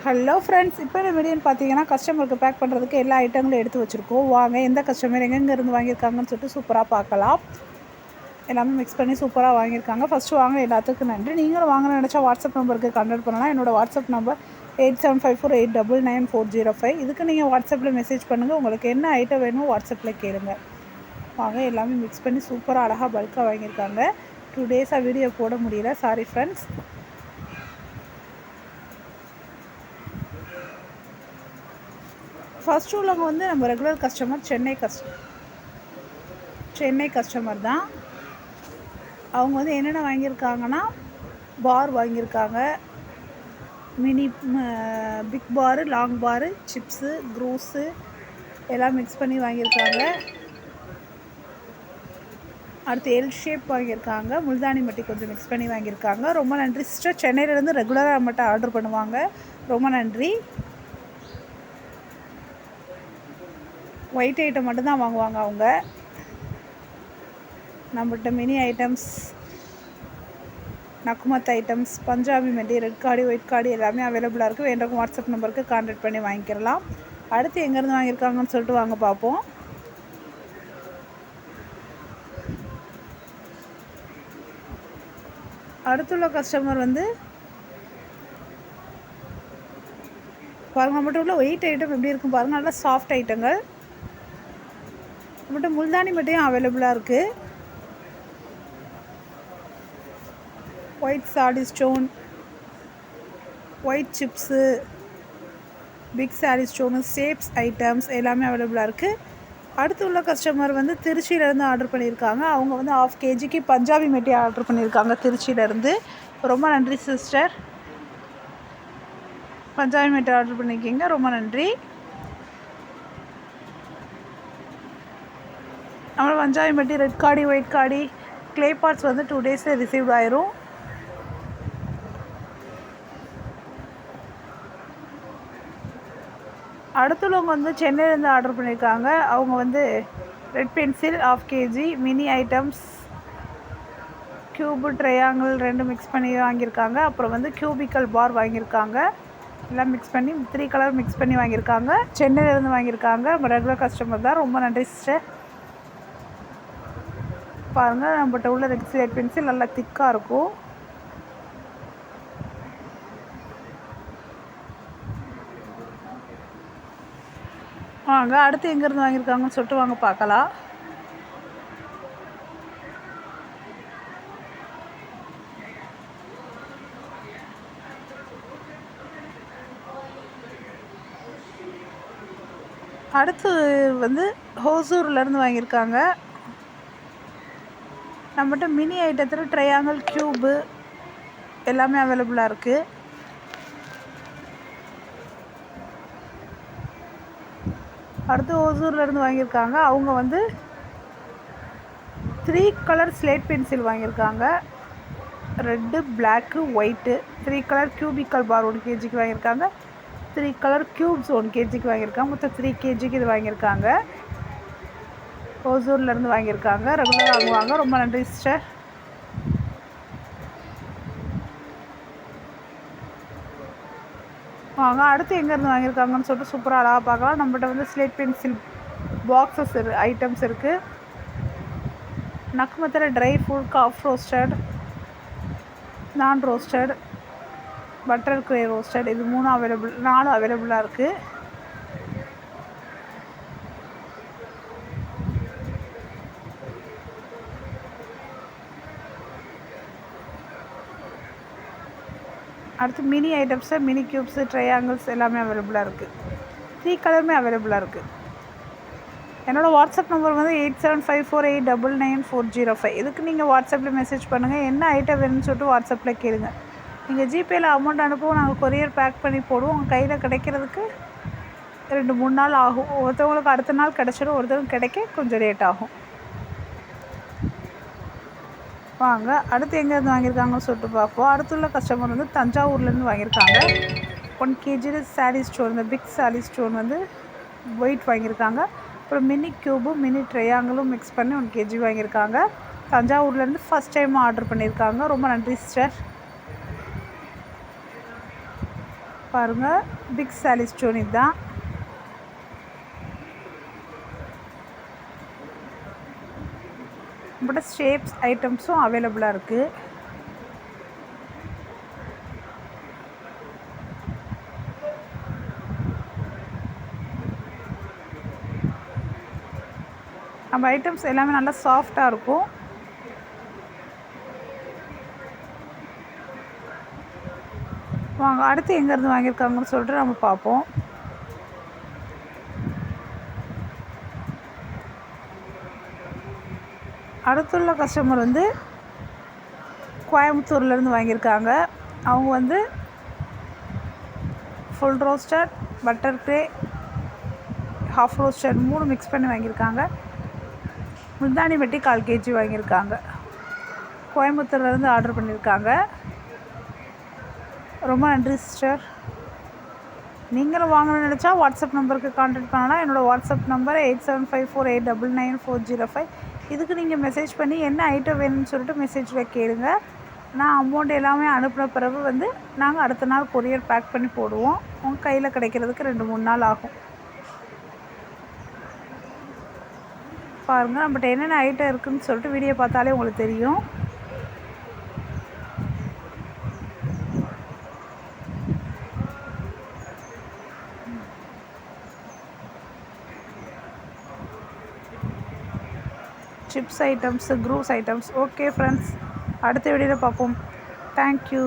Hello friends, இப்போ இந்த வீடியோன்னு பார்த்தீங்கன்னா கஸ்டமருக்கு பேக் பண்ணுறதுக்கு எல்லா ஐட்டங்களும் எடுத்து வச்சுருக்கோம். வாங்க எந்த கஸ்டமர் எங்கேருந்து வாங்கியிருக்காங்கன்னு சொல்லிட்டு சூப்பராக பார்க்கலாம். எல்லாமே மிக்ஸ் பண்ணி சூப்பராக வாங்கியிருக்காங்க. ஃபஸ்ட்டு வாங்க எல்லாத்துக்கும் நன்றி. நீங்களும் வாங்கணும்னு நினச்சா வாட்ஸ்அப் நம்பருக்கு கான்டாக்ட் பண்ணலாம். என்னோடய வாட்ஸ்அப் நம்பர் 8754899405. இதுக்கு நீங்கள் வாட்ஸ்அப்பில் மெசேஜ் பண்ணுங்கள். உங்களுக்கு என்ன ஐட்டம் வேணுமோ வாட்ஸ்அப்பில் கேளுங்க. வாங்க எல்லாமே மிக்ஸ் பண்ணி சூப்பராக அழகாக பல்காக வாங்கியிருக்காங்க. 2 டேஸாக வீடியோ போட முடியல, சாரி ஃப்ரெண்ட்ஸ். ஃபஸ்ட்டு உள்ளவங்க வந்து நம்ம ரெகுலர் கஸ்டமர், சென்னை கஸ்டமர் தான். அவங்க வந்து என்னென்ன வாங்கியிருக்காங்கன்னா, பார் வாங்கியிருக்காங்க, மினி பிக் பாரு, லாங் பாரு, சிப்ஸு, க்ரூஸு எல்லாம் மிக்ஸ் பண்ணி வாங்கியிருக்காங்க. அடுத்து எல் ஷேப் வாங்கியிருக்காங்க, முல்தானி மட்டி கொஞ்சம் மிக்ஸ் பண்ணி வாங்கியிருக்காங்க. ரொம்ப நன்றி சிஸ்டர். சென்னையிலேருந்து ரெகுலராக நம்மகிட்ட ஆர்டர் பண்ணுவாங்க. ரொம்ப நன்றி. ஒயிட் ஐட்டம் மட்டும்தான் வாங்குவாங்க அவங்க. நம்மகிட்ட மினி ஐட்டம்ஸ், நக்குமத் ஐட்டம்ஸ், பஞ்சாபி மெட்டி, ரெட் கார்டு, ஒயிட் கார்டு எல்லாமே அவைலபிளாக இருக்குது. வேண்டவங்க வாட்ஸ்அப் நம்பருக்கு கான்டாக்ட் பண்ணி வாங்கிக்கலாம். அடுத்து எங்கேருந்து வாங்கியிருக்காங்கன்னு சொல்லிட்டு வாங்க பார்ப்போம். அடுத்துள்ள கஸ்டமர் வந்து பாருங்கள், நம்மகிட்ட உள்ள ஒயிட் ஐட்டம் எப்படி இருக்கும் பாருங்கள். நல்லா சாஃப்ட் ஐட்டங்கள். நம்மகிட்ட முல்தானி மட்டியும் அவைலபிளாக இருக்குது. White sari stone, white chips, big sari stone, shapes items எல்லாமே அவைலபிளாக இருக்குது. அடுத்து உள்ள கஸ்டமர் வந்து திருச்சியிலேருந்து ஆர்டர் பண்ணியிருக்காங்க. அவங்க வந்து 1/2 kg பஞ்சாபி மெட்டி ஆர்டர் பண்ணியிருக்காங்க திருச்சியிலேருந்து. ரொம்ப நன்றி சிஸ்டர். பஞ்சாபி மெட்டி ஆர்டர் பண்ணியிருக்கீங்க, ரொம்ப நன்றி. நம்மளோட பஞ்சாபி மெட்டி, ரெட் கார்டி, ஒயிட் கார்டி, க்ளே பார்ட்ஸ் வந்து 2 டேஸில் ரிசீவ் ஆயிரும். அடுத்துள்ளவங்க வந்து சென்னையிலேருந்து ஆர்டர் பண்ணியிருக்காங்க. அவங்க வந்து red pencil 1/2 kg, mini items, cube, triangle 2 mix பண்ணி வாங்கியிருக்காங்க. அப்புறம் வந்து க்யூபிக்கல் பார் வாங்கியிருக்காங்க. எல்லாம் மிக்ஸ் பண்ணி 3 கலர் மிக்ஸ் பண்ணி வாங்கியிருக்காங்க. சென்னையிலேருந்து வாங்கியிருக்காங்க. நம்ம ரெகுலர் கஸ்டமர் தான். ரொம்ப நன்றி சிஸ்டர். பாருங்கள், நம்மகிட்ட உள்ள ரெட் பென்சில் நல்லா திக்காக இருக்கும். வாங்க அடுத்து எங்கேருந்து வாங்கியிருக்காங்கன்னு சொல்லிட்டு வாங்க பார்க்கலாம். அடுத்து வந்து ஹோசூர்லேருந்து வாங்கியிருக்காங்க. நம்மகிட்ட மினி ஐட்டத்தில் ட்ரையாங்கிள், க்யூபு எல்லாமே அவைலபிளாக இருக்குது. அடுத்து ஓசூர்லேருந்து வாங்கியிருக்காங்க. அவங்க வந்து 3 கலர் ஸ்லேட் பென்சில் வாங்கியிருக்காங்க. Red, black, white. 3 colour cubical bar 1 kgக்கு வாங்கியிருக்காங்க. 3 கலர் க்யூப்ஸ் 1 kgக்கு வாங்கியிருக்காங்க. மொத்தம் 3 kgக்கு இது வாங்கியிருக்காங்க. ஓசூர்லேருந்து வாங்கியிருக்காங்க. ரெகுலராக வாங்குவாங்க. ரொம்ப நன்றி சிஸ்டர். வாங்க அடுத்து எங்கேருந்து வாங்கியிருக்காங்கன்னு சொல்லிட்டு சூப்பராக அழகாக பார்க்கலாம். நம்மகிட்ட வந்து ஸ்லேட் பென்சில் பாக்ஸஸ் ஐட்டம்ஸ் இருக்குது. நக்குமத்தில் ட்ரை ஃப்ரூட், காஃப் ரோஸ்டட், நான் ரோஸ்டட், பட்டர் க்ரே ரோஸ்டட், இது 4 அவைலபிளாக இருக்குது. அடுத்து மினி ஐட்டம்ஸில் மினி க்யூப்ஸு, ட்ரையாங்கிள்ஸ் எல்லாமே அவைலபிளாக இருக்குது. 3 கலருமே அவைலபிளாக இருக்குது. என்னோடய வாட்ஸ்அப் நம்பர் வந்து 8754899405. இதுக்கு நீங்கள் வாட்ஸ்அப்பில் மெசேஜ் பண்ணுங்கள். என்ன ஐட்டம் வேணும்னு சொல்லிட்டு வாட்ஸ்அப்பில் கேளுங்க. நீங்கள் ஜிபேயில் அமௌண்ட் அனுப்புவோம், நாங்கள் கொரியர் பேக் பண்ணி போடுவோம். உங்கள் கையில் கிடைக்கிறதுக்கு 2-3 நாள் ஆகும். ஒருத்தவங்களுக்கு அடுத்த நாள் கிடச்சிடும், ஒருத்தவங்களுக்கு கிடைக்க கொஞ்சம் லேட் ஆகும். வாங்க அடுத்து எங்கேருந்து வாங்கியிருக்காங்கன்னு சொல்லிட்டு பார்ப்போம். அடுத்துள்ள கஸ்டமர் வந்து தஞ்சாவூர்லேருந்து வாங்கியிருக்காங்க. 1 kg சாரீ ஸ்டோன், இந்த பிக் சாரீ ஸ்டோன் வந்து ஒயிட் வாங்கியிருக்காங்க. அப்புறம் மினி க்யூபு, மினி ட்ரையாங்கிளும் மிக்ஸ் பண்ணி 1 kg வாங்கியிருக்காங்க. தஞ்சாவூர்லேருந்து ஃபஸ்ட் டைம் ஆர்டர் பண்ணியிருக்காங்க. ரொம்ப நன்றி சிஸ்டர். பாருங்கள், பிக் சாலி ஸ்டோன் இதுதான். நம்மகிட்ட ஷேப்ஸ் ஐட்டம்ஸும் அவைலபிளாக இருக்குது. நம்ம ஐட்டம்ஸ் எல்லாமே நல்லா சாஃப்டாக இருக்கும். வாங்க அடுத்து எங்கேருந்து வாங்கியிருக்காங்கன்னு சொல்லிட்டு நம்ம பார்ப்போம். அடுத்துள்ள கஸ்டமர் வந்து கோயம்புத்தூர்லேருந்து வாங்கியிருக்காங்க. அவங்க வந்து full roasted, butter grey, half roasted 3 mix பண்ணி வாங்கியிருக்காங்க. முல்தானி வெட்டி 1/4 kg வாங்கியிருக்காங்க. கோயம்புத்தூர்லேருந்து ஆர்டர் பண்ணியிருக்காங்க. ரொம்ப நன்றி சிஸ்டர். நீங்களும் வாங்கணும்னு நினச்சா வாட்ஸ்அப் நம்பருக்கு கான்டாக்ட் பண்ணலாம். என்னோடய வாட்ஸ்அப் நம்பர் 8754899405. இதுக்கு நீங்கள் மெசேஜ் பண்ணி என்ன ஐட்டம் வேணும்னு சொல்லிட்டு மெசேஜில் கேளுங்க. நான் அமௌண்ட் எல்லாமே அனுப்பின பிறகு வந்து நாங்கள் அடுத்த நாள் கொரியர் பேக் பண்ணி போடுவோம். உங்கள் கையில் கிடைக்கிறதுக்கு 2-3 நாள் ஆகும். பாருங்கள், நம்மகிட்ட என்னென்ன ஐட்டம் இருக்குதுன்னு சொல்லிட்டு வீடியோ பார்த்தாலே உங்களுக்கு தெரியும். Chips items, cruise items. Okay friends, அடுத்த வீடியோவில் பார்ப்போம். தேங்க்யூ.